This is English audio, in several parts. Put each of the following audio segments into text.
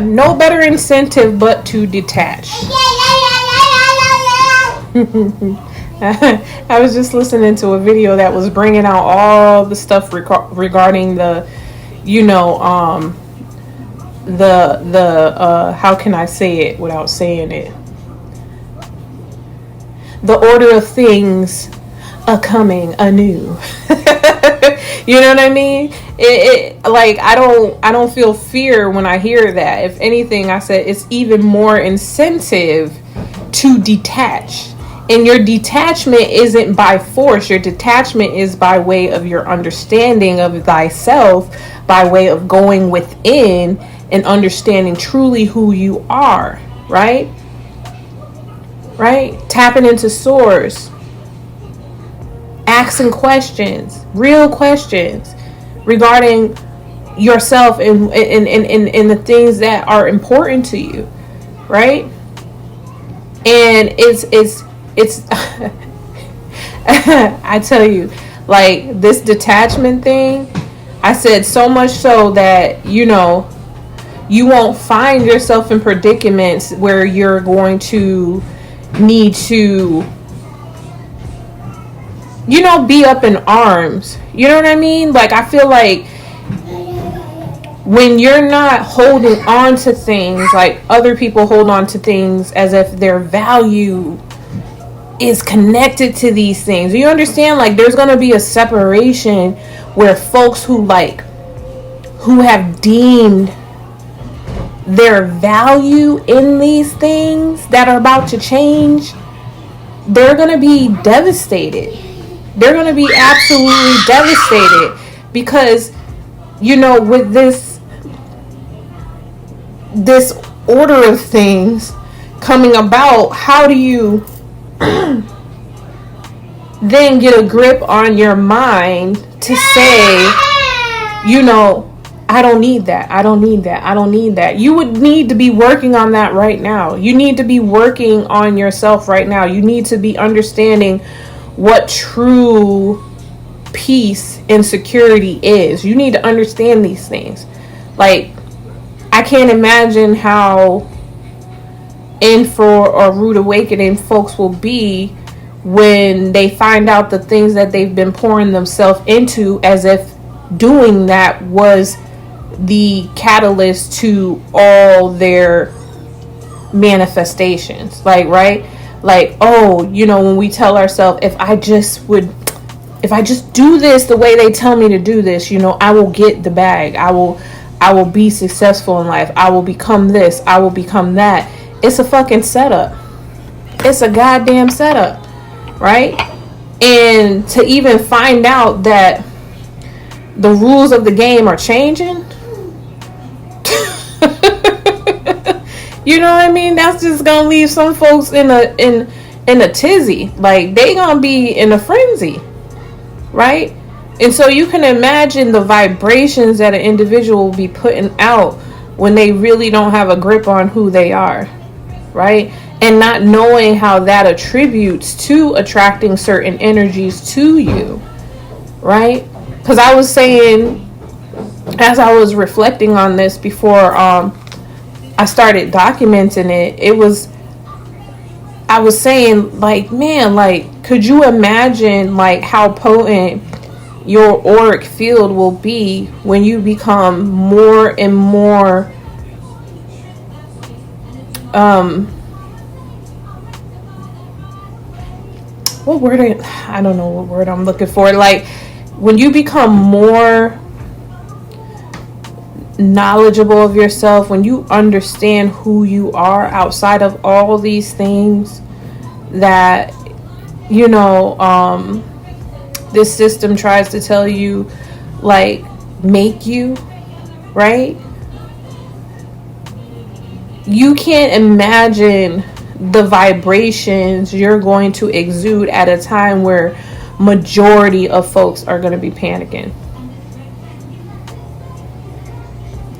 No better incentive but to detach. I was just listening to a video that was bringing out all the stuff regarding the, how can I say it without saying it? The order of things a coming anew. You know what I mean? Like I don't feel fear when I hear that. If anything, I said it's even more incentive to detach. And your detachment isn't by force. Your detachment is by way of your understanding of thyself, by way of going within and understanding truly who you are, right? Right? Tapping into source. Asking questions, real questions regarding yourself and the things that are important to you, right? And it's I tell you, like this detachment thing, I said so much so that you won't find yourself in predicaments where you're going to need to be up in arms. You know what I mean? Like, I feel like when you're not holding on to things, like other people hold on to things as if their value is connected to these things. You understand? Like, there's going to be a separation where folks who have deemed their value in these things that are about to change, they're going to be devastated. They're going to be absolutely devastated because, with this order of things coming about, how do you then get a grip on your mind to say, I don't need that. I don't need that. I don't need that. You would need to be working on that right now. You need to be working on yourself right now. You need to be understanding what true peace and security is. You need to understand these things. Like, I can't imagine how in for a rude awakening folks will be when they find out the things that they've been pouring themselves into, as if doing that was the catalyst to all their manifestations. Like, right? Like, when we tell ourselves, if I just do this the way they tell me to do this, I will get the bag. I will be successful in life. I will become this. I will become that. It's a fucking setup. It's a goddamn setup, right? And to even find out that the rules of the game are changing, you know what I mean? That's just gonna leave some folks in a tizzy. Like, they gonna be in a frenzy, right? And so you can imagine the vibrations that an individual will be putting out when they really don't have a grip on who they are, right? And not knowing how that attributes to attracting certain energies to you, right? Because I was saying, as I was reflecting on this before I started documenting it, I was saying, like, man, like, could you imagine, like, how potent your auric field will be when you become more and more I don't know what word I'm looking for. Like, when you become more knowledgeable of yourself, when you understand who you are outside of all these things that this system tries to tell you, like, make you, right? You can't imagine the vibrations you're going to exude at a time where majority of folks are going to be panicking.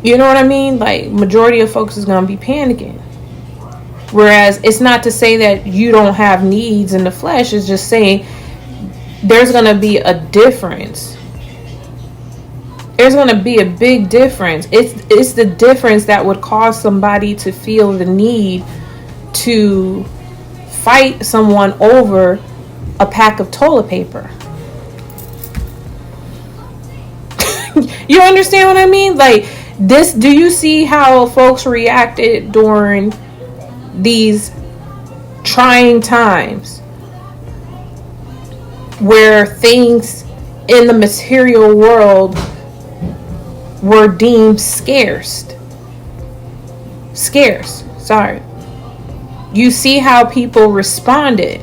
You know what I mean? Like, majority of folks is going to be panicking. Whereas it's not to say that you don't have needs in the flesh. It's just saying there's going to be a difference There's going to be a big difference. It's the difference that would cause somebody to feel the need to fight someone over a pack of toilet paper. You understand what I mean? Like this, do you see how folks reacted during these trying times where things in the material world were deemed scarce? Sorry. You see how people responded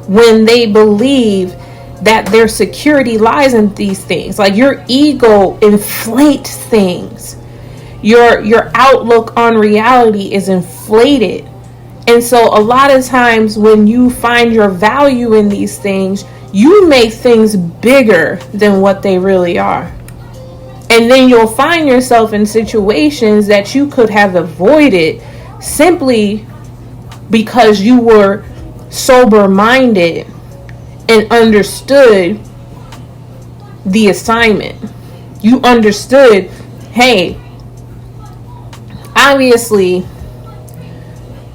when they believe that their security lies in these things. Like your ego inflates things. Your outlook on reality is inflated. And so a lot of times when you find your value in these things, you make things bigger than what they really are. And then you'll find yourself in situations that you could have avoided simply because you were sober-minded and understood the assignment. You understood, hey, obviously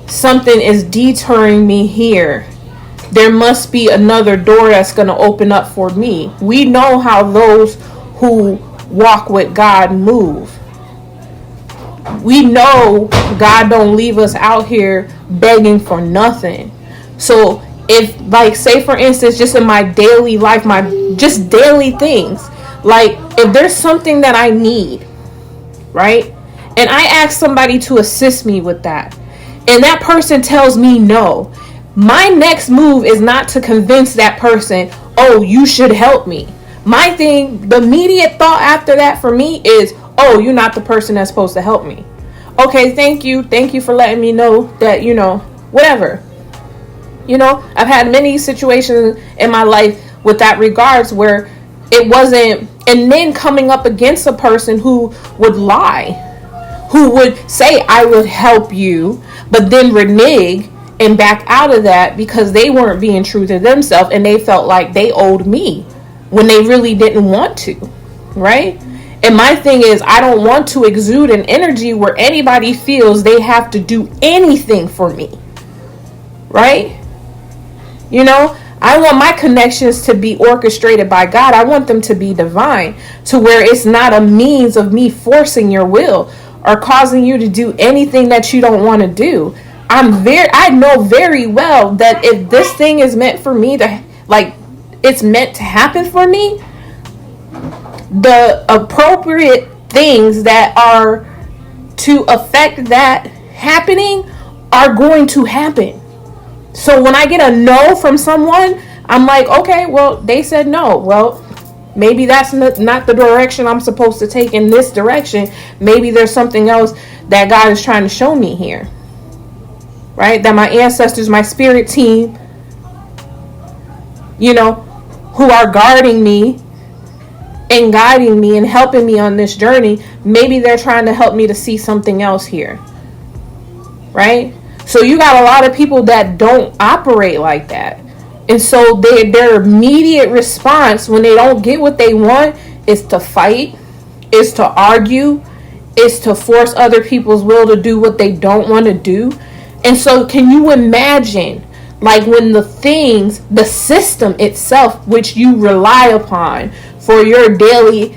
something is deterring me here. There must be another door that's going to open up for me. We know how those who walk with God move. We know God don't leave us out here begging for nothing. So if, like, say for instance, just in my daily life, my just daily things, like if there's something that I need, right, and I ask somebody to assist me with that, and that person tells me no, my next move is not to convince that person, oh, you should help me. My thing, the immediate thought after that for me is, oh, you're not the person that's supposed to help me. Okay, thank you for letting me know that, whatever. I've had many situations in my life with that regards where it wasn't, and then coming up against a person who would lie, who would say, I would help you, but then renege and back out of that because they weren't being true to themselves and they felt like they owed me when they really didn't want to, right? And my thing is, I don't want to exude an energy where anybody feels they have to do anything for me, right? I want my connections to be orchestrated by God. I want them to be divine, to where it's not a means of me forcing your will or causing you to do anything that you don't want to do. I know very well that if this thing is meant for me to, like, it's meant to happen for me, the appropriate things that are to affect that happening are going to happen. So when I get a no from someone, I'm like, okay, well, they said no. Well, maybe that's not the direction I'm supposed to take in this direction. Maybe there's something else that God is trying to show me here. Right? That my ancestors, my spirit team, who are guarding me and guiding me and helping me on this journey, maybe they're trying to help me to see something else here. Right? So you got a lot of people that don't operate like that. And so their immediate response when they don't get what they want is to fight, is to argue, is to force other people's will to do what they don't want to do. And so can you imagine, like, when the system itself, which you rely upon for your daily,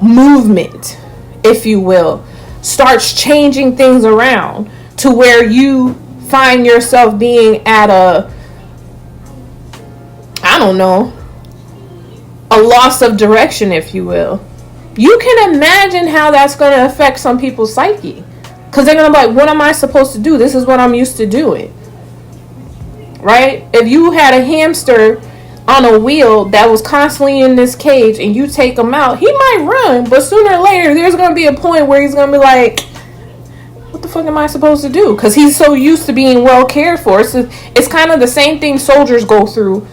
movement, if you will, starts changing things around to where you find yourself being at a loss of direction, if you will. You can imagine how that's going to affect some people's psyche. Because they're going to be like, what am I supposed to do? This is what I'm used to doing. Right? If you had a hamster on a wheel that was constantly in this cage and you take him out, he might run. But sooner or later, there's going to be a point where he's going to be like, what the fuck am I supposed to do? Because he's so used to being well cared for. It's kind of the same thing soldiers go through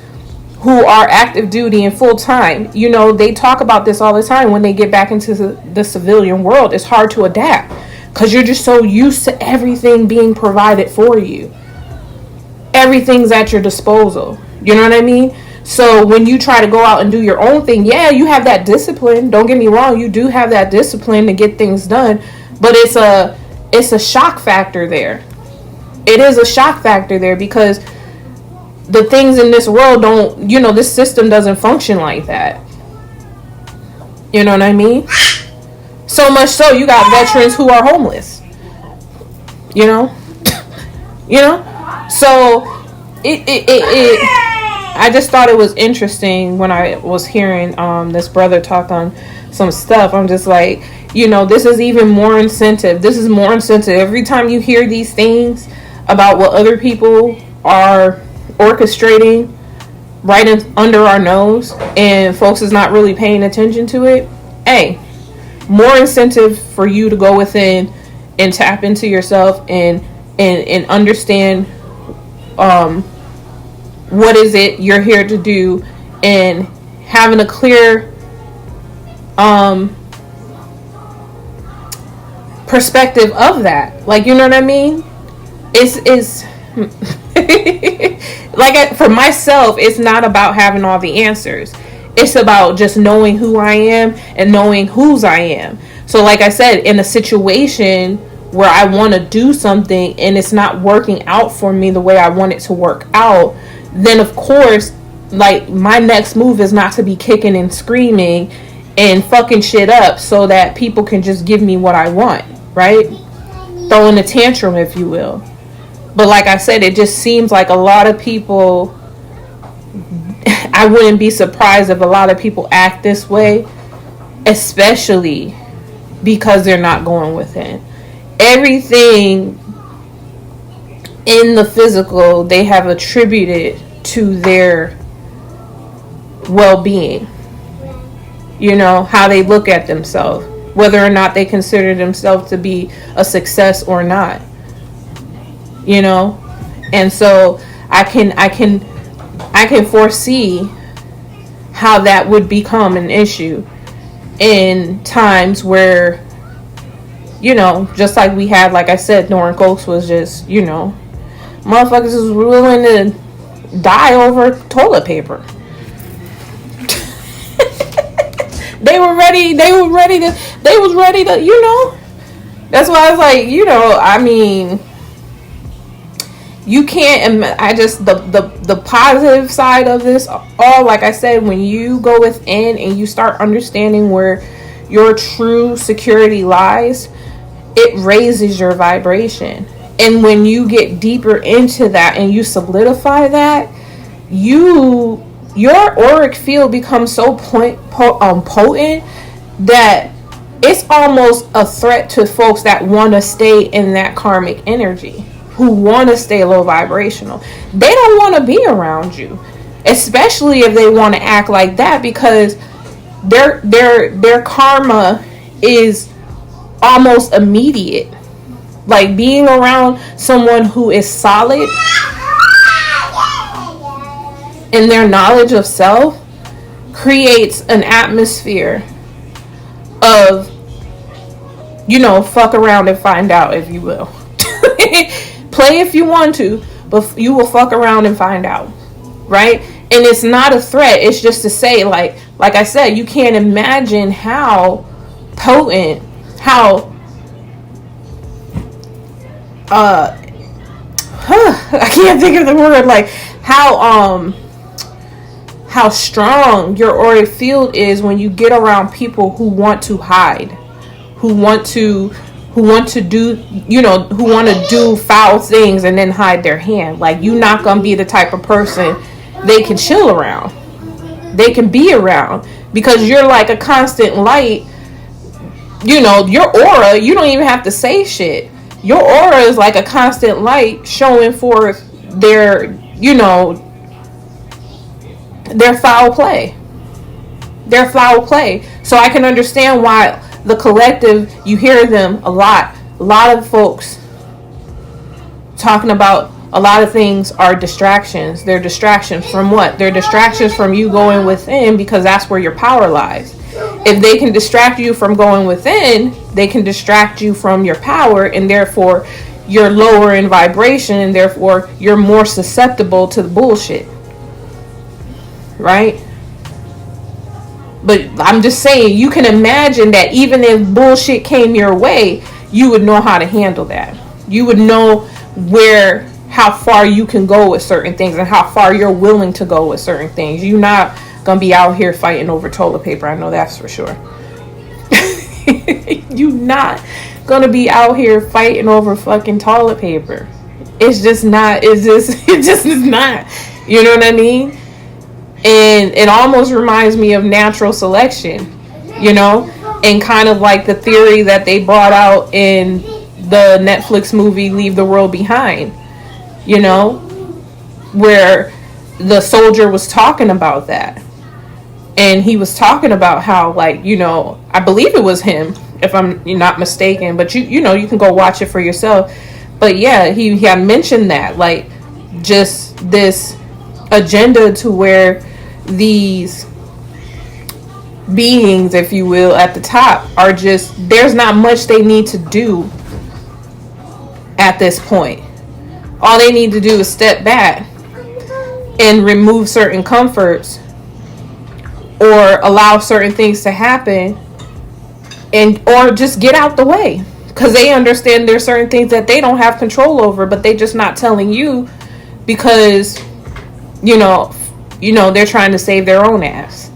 who are active duty and full time. They talk about this all the time when they get back into the civilian world. It's hard to adapt because you're just so used to everything being provided for you. Everything's at your disposal. You know what I mean? So when you try to go out and do your own thing, yeah, you have that discipline. Don't get me wrong, you do have that discipline to get things done, but it's a shock factor there. It is a shock factor there because the things in this world don't, this system doesn't function like that. You know what I mean? So much so you got veterans who are homeless. You know? So I just thought it was interesting when I was hearing this brother talk on some stuff. I'm just like, this is even more incentive. This is more incentive. Every time you hear these things about what other people are orchestrating right under our nose and folks is not really paying attention to it, hey, more incentive for you to go within and tap into yourself and understand what is it you're here to do, and having a clear perspective of that. Like, you know what I mean? It's like, for myself, it's not about having all the answers. It's about just knowing who I am and knowing whose I am. So like I said, in a situation where I want to do something and it's not working out for me the way I want it to work out, then of course, like, my next move is not to be kicking and screaming and fucking shit up so that people can just give me what I want, right? Throwing a tantrum, if you will. But like I said, it just seems like a lot of people, I wouldn't be surprised if a lot of people act this way, especially because they're not going within. Everything in the physical they have attributed to their well-being. How they look at themselves, whether or not they consider themselves to be a success or not. And so I can foresee how that would become an issue in times where, just like we had, like I said, Norrin Coates was just, motherfuckers is willing to die over toilet paper. They was ready to, that's why I was like, I mean, you can't, the positive side of this all, like I said, when you go within and you start understanding where your true security lies, it raises your vibration. And when you get deeper into that and you solidify that, your auric field becomes so potent that it's almost a threat to folks that want to stay in that karmic energy, who want to stay low vibrational. They don't want to be around you, especially if they want to act like that, because their karma is almost immediate. Like, being around someone who is solid in their knowledge of self creates an atmosphere of, fuck around and find out, if you will. Play if you want to, but you will fuck around and find out, right? And it's not a threat. It's just to say, like I said, you can't imagine how potent, how I can't think of the word, like how strong your auric field is when you get around people who want to hide, who want to do, who want to do foul things and then hide their hand. Like, you're not going to be the type of person they can chill around. They can be around because you're like a constant light. Your aura, you don't even have to say shit. Your aura is like a constant light showing forth their foul play. Their foul play. So I can understand why the collective, you hear them a lot of folks talking about a lot of things are distractions. They're distractions from what? They're distractions from you going within, because that's where your power lies. If they can distract you from going within, they can distract you from your power, and therefore you're lower in vibration, and therefore you're more susceptible to the bullshit. right? But I'm just saying, you can imagine that even if bullshit came your way, you would know how to handle that. You would know how far you can go with certain things and how far you're willing to go with certain things. You're not gonna be out here fighting over toilet paper. I know that's for sure. You're not gonna be out here fighting over fucking toilet paper. It's just not. It just is not. You know what I mean? And it almost reminds me of natural selection, and kind of like the theory that they brought out in the Netflix movie Leave the World Behind, where the soldier was talking about that. And he was talking about how, like, I believe it was him, if I'm not mistaken, but you can go watch it for yourself. But yeah, he had mentioned that, like, just this agenda to where these beings, if you will, at the top are just, there's not much they need to do at this point. All they need to do is step back and remove certain comforts or allow certain things to happen, or just get out the way, because they understand there's certain things that they don't have control over, but they just not telling you because they're trying to save their own ass.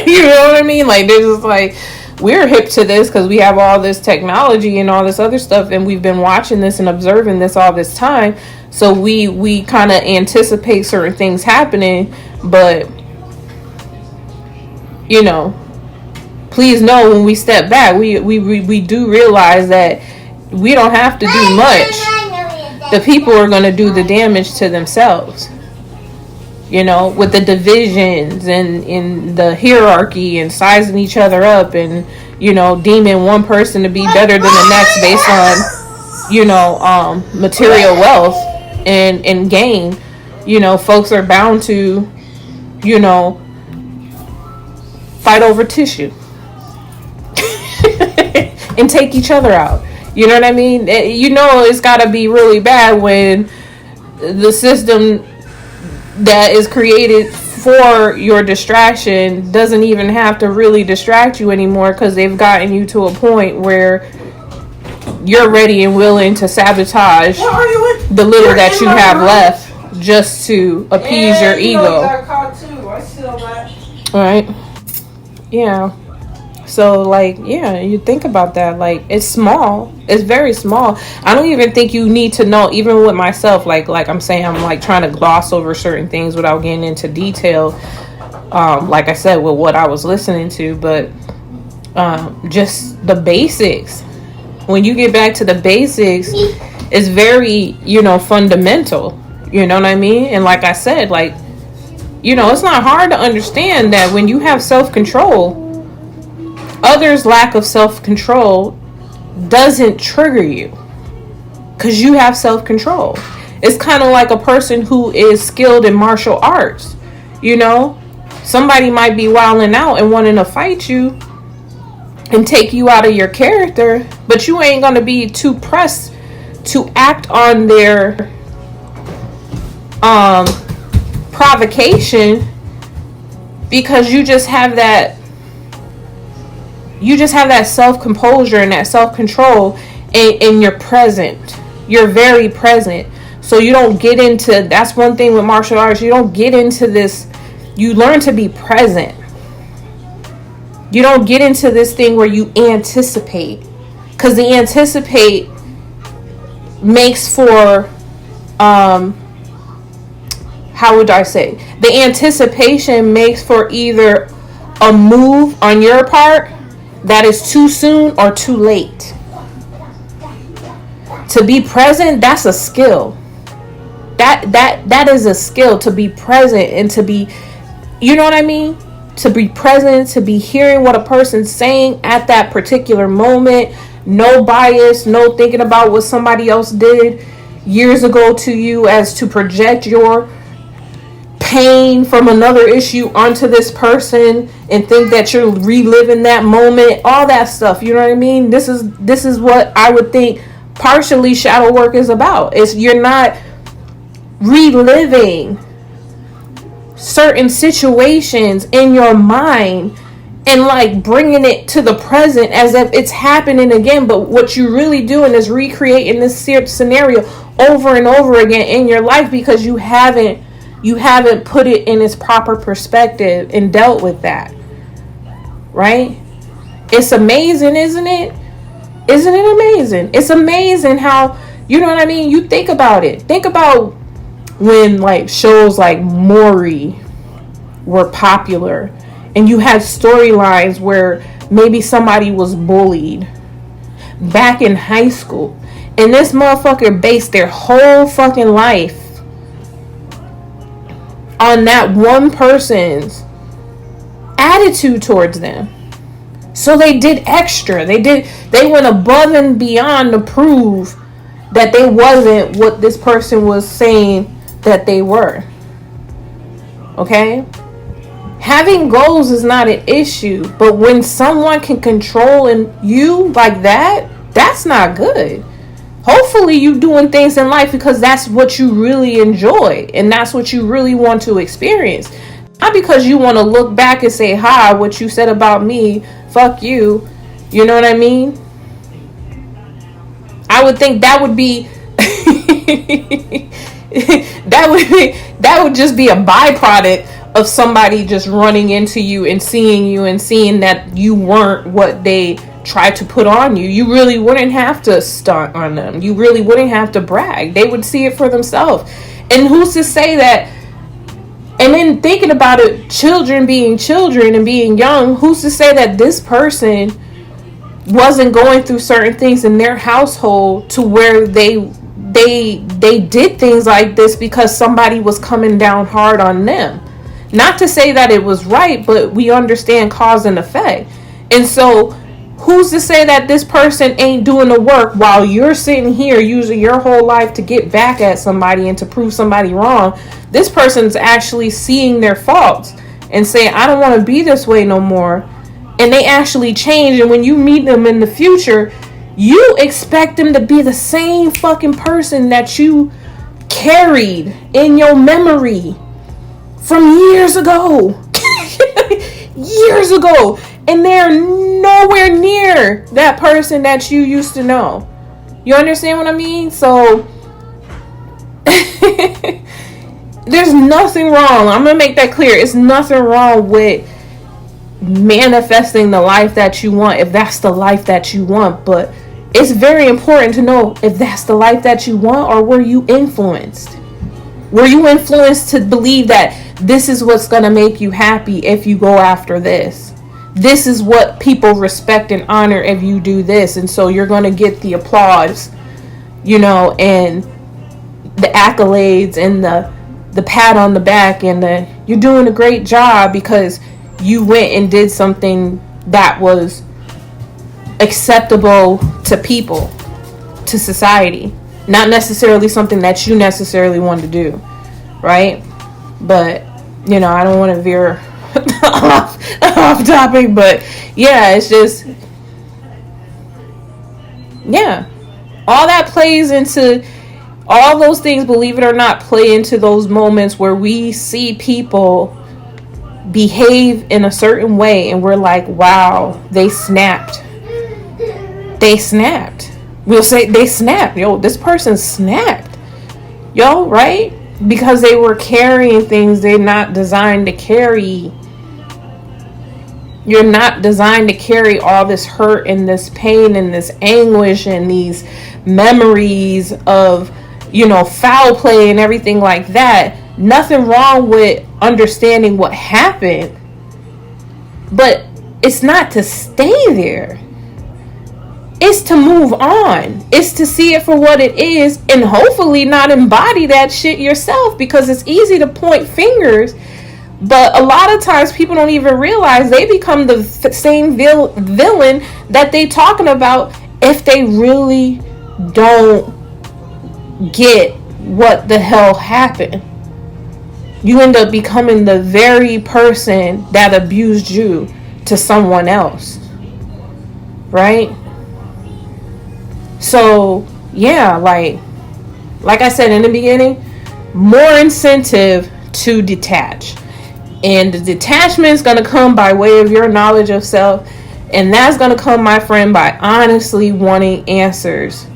You know what I mean? Like, they're just like, we're hip to this because we have all this technology and all this other stuff, and we've been watching this and observing this all this time, so we kind of anticipate certain things happening. But please know, when we step back, we do realize that we don't have to do much. The people are going to do the damage to themselves, with the divisions and in the hierarchy and sizing each other up, and deeming one person to be better than the next based on material wealth and gain. Folks are bound to fight over tissue and take each other out. You know what I mean? It's got to be really bad when the system that is created for your distraction doesn't even have to really distract you anymore, because they've gotten you to a point where you're ready and willing to sabotage the little that you have left just to appease your ego. All right. Yeah. So, like, yeah, you think about that. Like, it's small. It's very small. I don't even think you need to know, even with myself, like I'm saying, I'm like trying to gloss over certain things without getting into detail. Like I said, with what I was listening to, but just the basics. When you get back to the basics, it's very, fundamental. You know what I mean? And like I said, like, it's not hard to understand that when you have self-control, others' lack of self-control doesn't trigger you, because you have self-control. It's kind of like a person who is skilled in martial arts. Somebody might be wilding out and wanting to fight you and take you out of your character, but you ain't going to be too pressed to act on their provocation, because you just have that self-composure and that self-control, and you're present. You're very present. So you don't get into, that's one thing with martial arts, you don't get into this, you learn to be present. You don't get into this thing where you anticipate, because the anticipate makes for, how would I say? The anticipation makes for either a move on your part that is too soon or too late. To be present, that's a skill. That is a skill, to be present and to be, you know what I mean? To be present, to be hearing what a person's saying at that particular moment. No bias, no thinking about what somebody else did years ago to you as to project your pain from another issue onto this person and think that you're reliving that moment, all that stuff. You know what I mean? This is what I would think partially shadow work is about. It's, you're not reliving certain situations in your mind and like bringing it to the present as if it's happening again, but what you're really doing is recreating this scenario over and over again in your life because you haven't put it in its proper perspective and dealt with that, right? It's amazing, isn't it? Isn't it amazing? It's amazing how, you know what I mean? You think about it. Think about when like shows like Maury were popular and you had storylines where maybe somebody was bullied back in high school and this motherfucker based their whole fucking life on that one person's attitude towards them. So they did extra. They went above and beyond to prove that they wasn't what this person was saying that they were. Okay? Having goals is not an issue, but when someone can control you like that, that's not good. Hopefully you doing things in life because that's what you really enjoy and that's what you really want to experience. Not because you want to look back and say, "Hi, what you said about me, fuck you." You know what I mean? I would think that would be that would just be a byproduct of somebody just running into you and seeing that you weren't what they tried to put on you. You really wouldn't have to stunt on them. You really wouldn't have to brag. They would see it for themselves. And who's to say that? And then thinking about it, children being children and being young, who's to say that this person wasn't going through certain things in their household to where they did things like this because somebody was coming down hard on them. Not to say that it was right, but we understand cause and effect. And so who's to say that this person ain't doing the work while you're sitting here using your whole life to get back at somebody and to prove somebody wrong? This person's actually seeing their faults and saying, "I don't want to be this way no more." And they actually change. And when you meet them in the future, you expect them to be the same fucking person that you carried in your memory from years ago. Years ago. And they're nowhere near that person that you used to know. You understand what I mean? So there's nothing wrong. I'm going to make that clear. It's nothing wrong with manifesting the life that you want if that's the life that you want. But it's very important to know if that's the life that you want, or were you influenced? Were you influenced to believe that this is what's going to make you happy if you go after this? This is what people respect and honor if you do this. And so you're going to get the applause, and the accolades and the pat on the back and you're doing a great job because you went and did something that was acceptable to people, to society. Not necessarily something that you necessarily want to do, right? But, I don't want to veer off topic, but yeah, it's just, yeah, all that plays into, all those things, believe it or not, play into those moments where we see people behave in a certain way and we're like, wow, they snapped. We'll say they snapped. Yo, this person snapped. Yo, right? Because they were carrying things they're not designed to carry. You're not designed to carry all this hurt and this pain and this anguish and these memories of, foul play and everything like that. Nothing wrong with understanding what happened, but it's not to stay there. It's to move on. It's to see it for what it is and hopefully not embody that shit yourself, because it's easy to point fingers, but a lot of times people don't even realize they become the same villain that they talking about if they really don't get what the hell happened. You end up becoming the very person that abused you to someone else, right? So yeah, like I said in the beginning, more incentive to detach. And the detachment is going to come by way of your knowledge of self. And that's going to come, my friend, by honestly wanting answers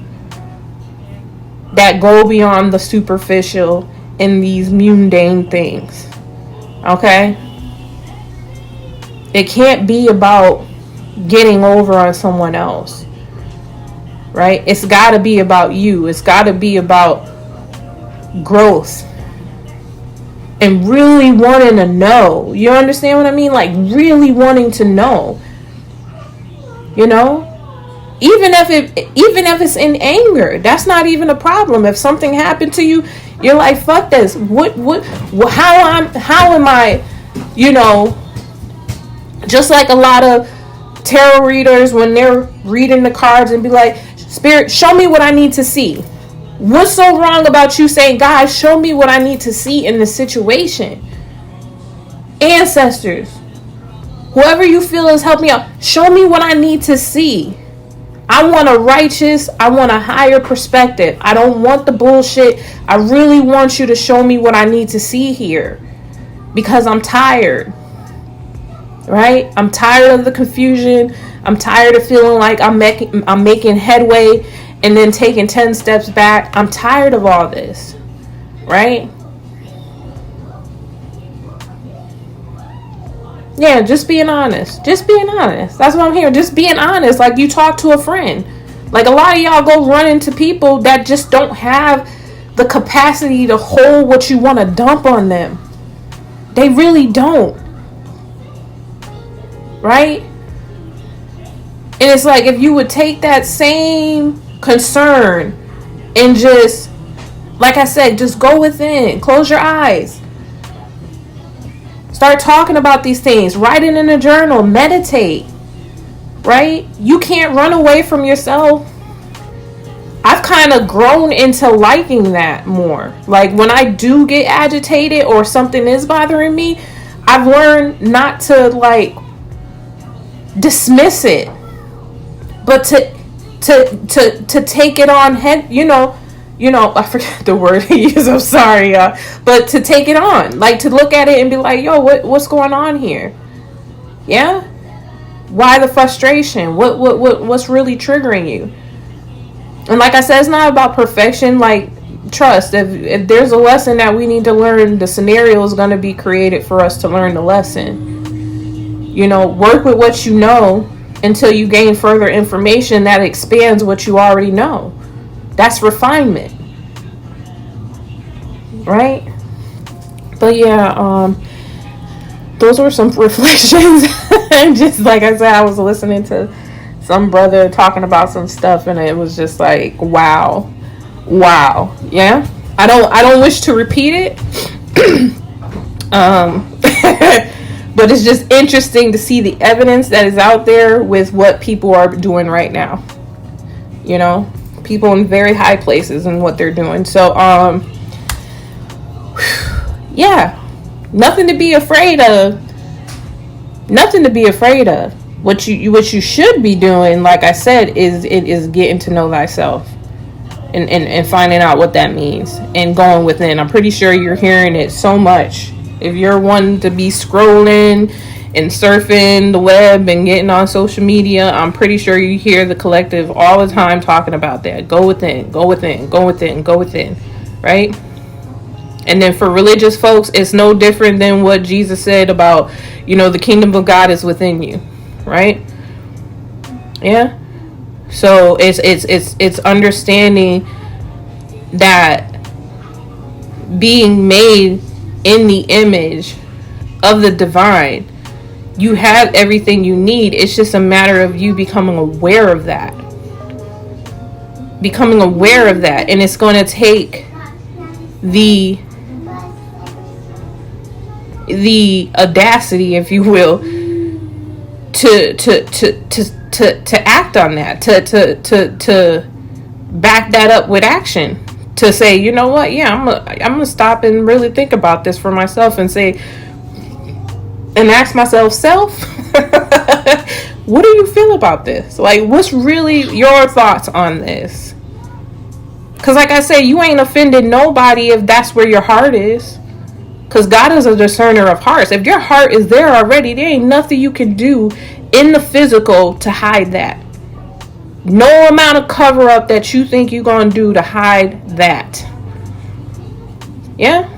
that go beyond the superficial and these mundane things. Okay? It can't be about getting over on someone else. Right? It's got to be about you. It's got to be about growth. And really wanting to know. You understand what I mean? Like really wanting to know. You know? Even if it's in anger, that's not even a problem. If something happened to you, you're like, fuck this. How am I, you know, just like a lot of tarot readers when they're reading the cards and be like, Spirit, show me what I need to see. What's so wrong about you saying, God, show me what I need to see in this situation? Ancestors, whoever you feel is helping me out, show me what I need to see. I want a higher perspective. I don't want the bullshit. I really want you to show me what I need to see here. Because I'm tired. Right? I'm tired of the confusion. I'm tired of feeling like I'm making headway and then taking 10 steps back. I'm tired of all this. Right? Yeah, just being honest. Just being honest. That's what I'm hearing. Just being honest. Like you talk to a friend. Like a lot of y'all go run into people that just don't have the capacity to hold what you want to dump on them. They really don't. Right? And it's like if you would take that same concern and just, like I said, just go within. Close your eyes. Start talking about these things. Write it in a journal. Meditate. Right? You can't run away from yourself. I've kind of grown into liking that more. Like when I do get agitated or something is bothering me, I've learned not to like dismiss it, but to take it on head. You know, I forget the word he used. I'm sorry, but to take it on, like to look at it and be like, yo, what's going on here? Yeah, why the frustration? What's really triggering you? And like I said, it's not about perfection. Like, trust, if there's a lesson that we need to learn, the scenario is going to be created for us to learn the lesson. You know, work with what you know until you gain further information that expands what you already know. That's refinement. Right? But yeah, those were some reflections. And just like I said, I was listening to some brother talking about some stuff and it was just like, wow. Yeah. I don't wish to repeat it. But it's just interesting to see the evidence that is out there with what people are doing right now. You know, people in very high places and what they're doing. So, yeah, nothing to be afraid of. What you should be doing, like I said, is getting to know thyself and finding out what that means and going within. I'm pretty sure you're hearing it so much. If you're one to be scrolling and surfing the web and getting on social media, I'm pretty sure you hear the collective all the time talking about that. Go within, go within, go within, go within, right? And then for religious folks, it's no different than what Jesus said about, you know, the kingdom of God is within you, right? Yeah. So it's understanding that being made in the image of the divine, you have everything you need. It's just a matter of you becoming aware of that. And it's going to take the audacity, if you will, to act on that, to back that up with action, to say, you know what, yeah, I'm gonna stop and really think about this for myself and say, and ask myself, what do you feel about this? Like, what's really your thoughts on this? Because like I said, you ain't offended nobody if that's where your heart is. Because God is a discerner of hearts. If your heart is there already, there ain't nothing you can do in the physical to hide that. No amount of cover up that you think you're going to do to hide that. Yeah?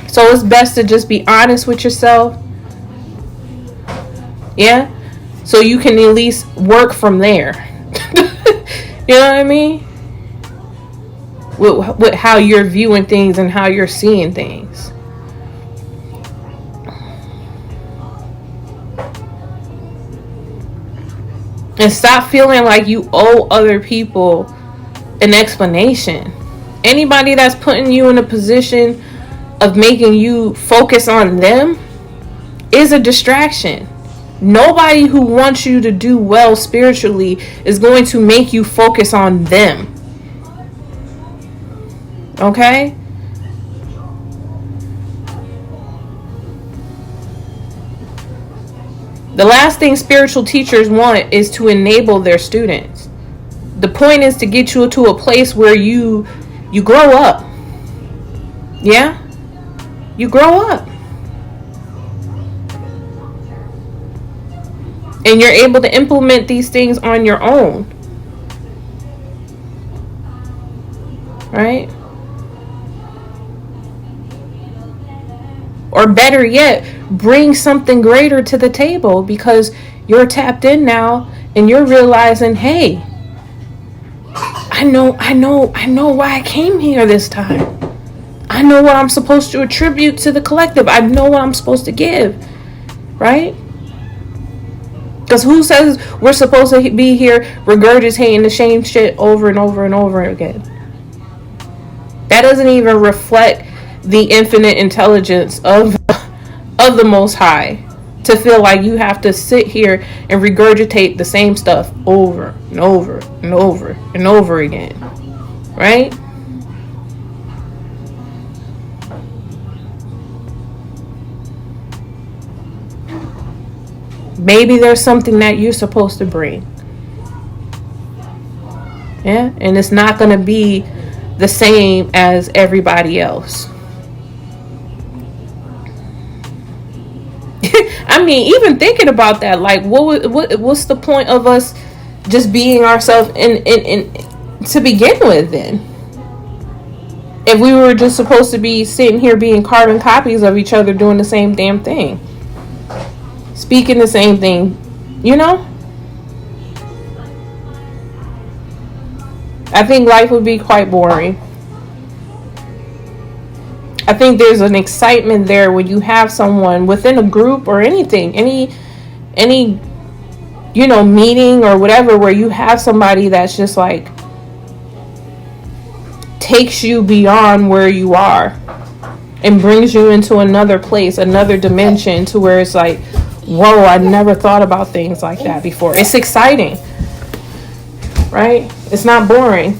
So it's best to just be honest with yourself. Yeah? So you can at least work from there. You know what I mean? With how you're viewing things and how you're seeing things. And stop feeling like you owe other people an explanation. Anybody that's putting you in a position of making you focus on them is a distraction. Nobody who wants you to do well spiritually is going to make you focus on them. Okay? The last thing spiritual teachers want is to enable their students. The point is to get you to a place where you grow up. Yeah? You grow up. And you're able to implement these things on your own. Right? Or better yet, bring something greater to the table because you're tapped in now and you're realizing, hey, I know why I came here this time. I know what I'm supposed to attribute to the collective. I know what I'm supposed to give. Right? Because who says we're supposed to be here regurgitating the same shit over and over and over again? That doesn't even reflect the infinite intelligence of the Most High to feel like you have to sit here and regurgitate the same stuff over and over and over and over again. Right? Maybe there's something that you're supposed to bring. Yeah? And it's not going to be the same as everybody else. I mean, even thinking about that, like, what's the point of us just being ourselves in to begin with then? If we were just supposed to be sitting here being carbon copies of each other doing the same damn thing. Speaking the same thing, you know? I think life would be quite boring. I think there's an excitement there when you have someone within a group or anything, any meeting or whatever, where you have somebody that's just like takes you beyond where you are and brings you into another place, another dimension, to where it's like, whoa, I never thought about things like that before. It's exciting, right? It's not boring.